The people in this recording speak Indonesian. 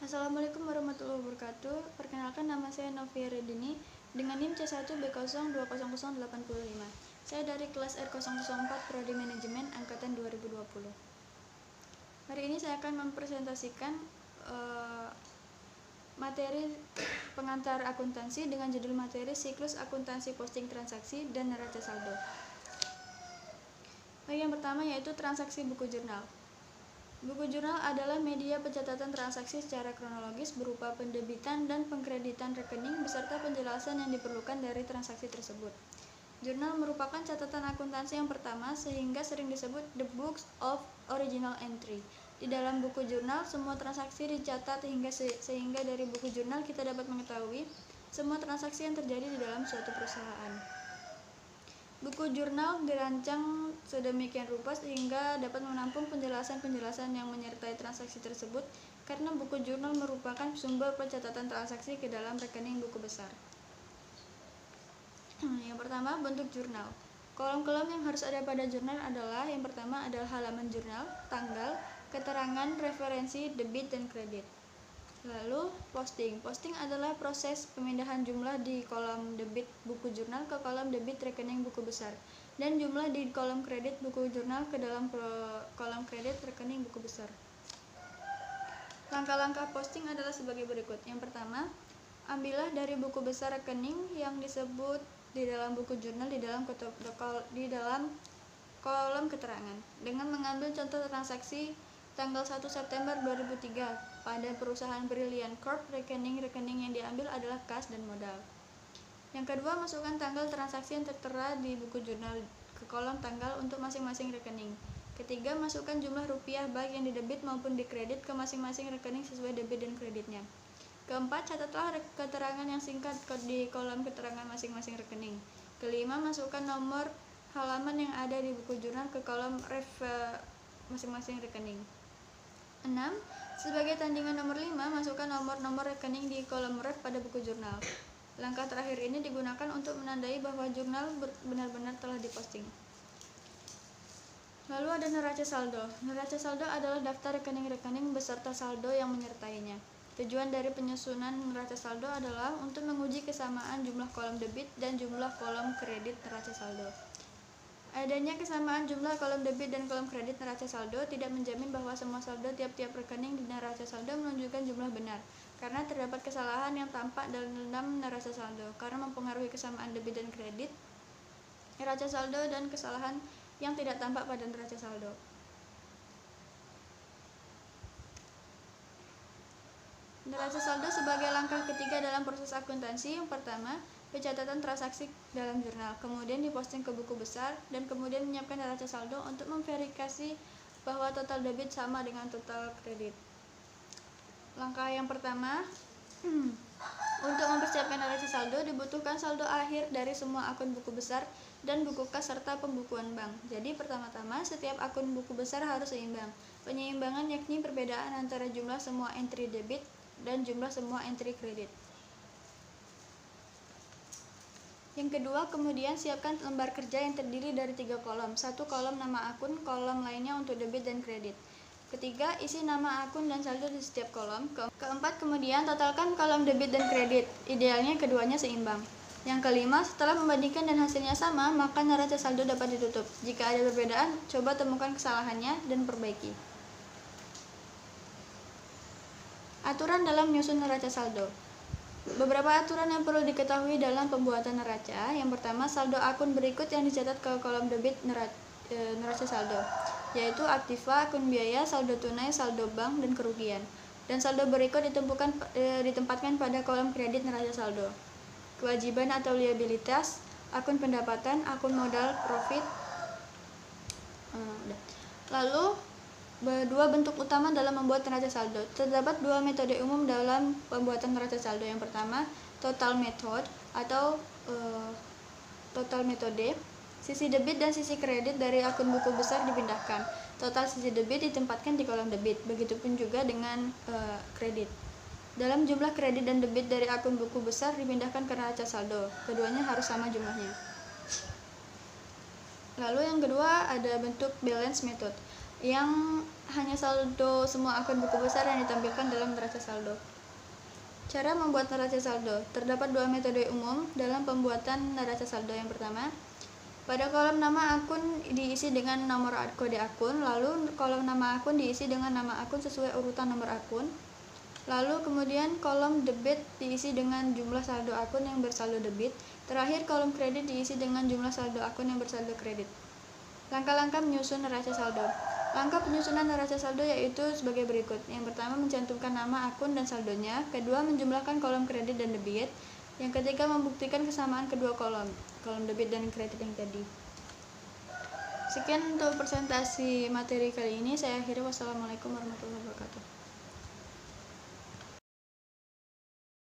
Assalamualaikum warahmatullahi wabarakatuh. Perkenalkan, nama saya Novia Redini dengan NIM C1B020085. Saya dari kelas R004 Prodi Manajemen angkatan 2020. Hari ini saya akan mempresentasikan materi pengantar akuntansi dengan judul materi siklus akuntansi posting transaksi dan neraca saldo. Yang pertama yaitu transaksi buku jurnal. Buku jurnal adalah media pencatatan transaksi secara kronologis berupa pendebitan dan pengkreditan rekening beserta penjelasan yang diperlukan dari transaksi tersebut. Jurnal merupakan catatan akuntansi yang pertama sehingga sering disebut the books of original entry. Di dalam buku jurnal, semua transaksi dicatat sehingga dari buku jurnal kita dapat mengetahui semua transaksi yang terjadi di dalam suatu perusahaan. Buku jurnal dirancang sedemikian rupa sehingga dapat menampung penjelasan-penjelasan yang menyertai transaksi tersebut karena buku jurnal merupakan sumber pencatatan transaksi ke dalam rekening buku besar. Yang pertama, bentuk jurnal. Kolom-kolom yang harus ada pada jurnal adalah yang pertama adalah halaman jurnal, tanggal, keterangan, referensi, debit, dan kredit. Lalu posting. Posting adalah proses pemindahan jumlah di kolom debit buku jurnal ke kolom debit rekening buku besar dan jumlah di kolom kredit buku jurnal ke dalam kolom kredit rekening buku besar. Langkah-langkah posting adalah sebagai berikut. Yang pertama, ambillah dari buku besar rekening yang disebut di dalam buku jurnal di dalam kolom keterangan dengan mengambil contoh transaksi tanggal 1 September 2003 pada perusahaan Brilliant Corp. Rekening-rekening yang diambil adalah kas dan modal. Yang kedua, masukkan tanggal transaksi yang tertera di buku jurnal ke kolom tanggal untuk masing-masing rekening. Ketiga, masukkan jumlah rupiah baik yang didebit maupun dikredit ke masing-masing rekening sesuai debit dan kreditnya. Keempat, catatlah keterangan yang singkat di kolom keterangan masing-masing rekening. Kelima, masukkan nomor halaman yang ada di buku jurnal ke kolom masing-masing rekening. 6. Sebagai tandingan nomor 5, masukkan nomor-nomor rekening di kolom ref pada buku jurnal. Langkah terakhir ini digunakan untuk menandai bahwa jurnal benar-benar telah diposting. Lalu ada neraca saldo. Neraca saldo adalah daftar rekening-rekening beserta saldo yang menyertainya. Tujuan dari penyusunan neraca saldo adalah untuk menguji kesamaan jumlah kolom debit dan jumlah kolom kredit neraca saldo. Adanya kesamaan jumlah kolom debit dan kolom kredit neraca saldo tidak menjamin bahwa semua saldo tiap-tiap rekening di neraca saldo menunjukkan jumlah benar, karena terdapat kesalahan yang tampak dalam neraca saldo karena mempengaruhi kesamaan debit dan kredit neraca saldo dan kesalahan yang tidak tampak pada neraca saldo. Neraca saldo sebagai langkah ketiga dalam proses akuntansi. Yang pertama, pencatatan transaksi dalam jurnal, kemudian diposting ke buku besar, dan kemudian menyiapkan neraca saldo untuk memverifikasi bahwa total debit sama dengan total kredit. Langkah yang pertama, untuk mempersiapkan neraca saldo dibutuhkan saldo akhir dari semua akun buku besar dan buku kas serta pembukuan bank. Jadi pertama-tama setiap akun buku besar harus seimbang. Penyeimbangan yakni perbedaan antara jumlah semua entry debit dan jumlah semua entry kredit. Yang kedua, kemudian siapkan lembar kerja yang terdiri dari 3 kolom. 1 kolom nama akun, kolom lainnya untuk debit dan kredit. Ketiga, isi nama akun dan saldo di setiap kolom. Keempat, kemudian totalkan kolom debit dan kredit. Idealnya keduanya seimbang. Yang kelima, setelah membandingkan dan hasilnya sama, maka neraca saldo dapat ditutup. Jika ada perbedaan, coba temukan kesalahannya dan perbaiki. Aturan dalam menyusun neraca saldo. Beberapa aturan yang perlu diketahui dalam pembuatan neraca. Yang pertama, saldo akun berikut yang dicatat ke kolom debit neraca saldo, yaitu aktiva, akun biaya, saldo tunai, saldo bank, dan kerugian. Dan saldo berikut ditempatkan pada kolom kredit neraca saldo. Kewajiban atau liabilitas, akun pendapatan, akun modal, profit. Lalu, dua bentuk utama dalam membuat neraca saldo. Terdapat dua metode umum dalam pembuatan neraca saldo. Yang pertama, total method atau total metode. Sisi debit dan sisi kredit dari akun buku besar dipindahkan. Total sisi debit ditempatkan di kolom debit. Begitupun juga dengan kredit. Dalam jumlah kredit dan debit dari akun buku besar dipindahkan ke neraca saldo. Keduanya harus sama jumlahnya. Lalu yang kedua ada bentuk balance method. yang hanya saldo semua akun buku besar yang ditampilkan dalam neraca saldo. Cara membuat neraca saldo. Terdapat dua metode umum dalam pembuatan neraca saldo. Yang pertama, pada kolom nama akun diisi dengan nomor kode akun, lalu kolom nama akun diisi dengan nama akun sesuai urutan nomor akun. Lalu kemudian kolom debit diisi dengan jumlah saldo akun yang bersaldo debit. Terakhir kolom kredit diisi dengan jumlah saldo akun yang bersaldo kredit. Langkah-langkah menyusun neraca saldo. Langkah penyusunan neraca saldo yaitu sebagai berikut. Yang pertama, mencantumkan nama akun dan saldonya. Kedua, menjumlahkan kolom kredit dan debit. Yang ketiga, membuktikan kesamaan kedua kolom debit dan kredit yang tadi. Sekian untuk presentasi materi kali ini. Saya akhiri. Wassalamualaikum warahmatullahi wabarakatuh.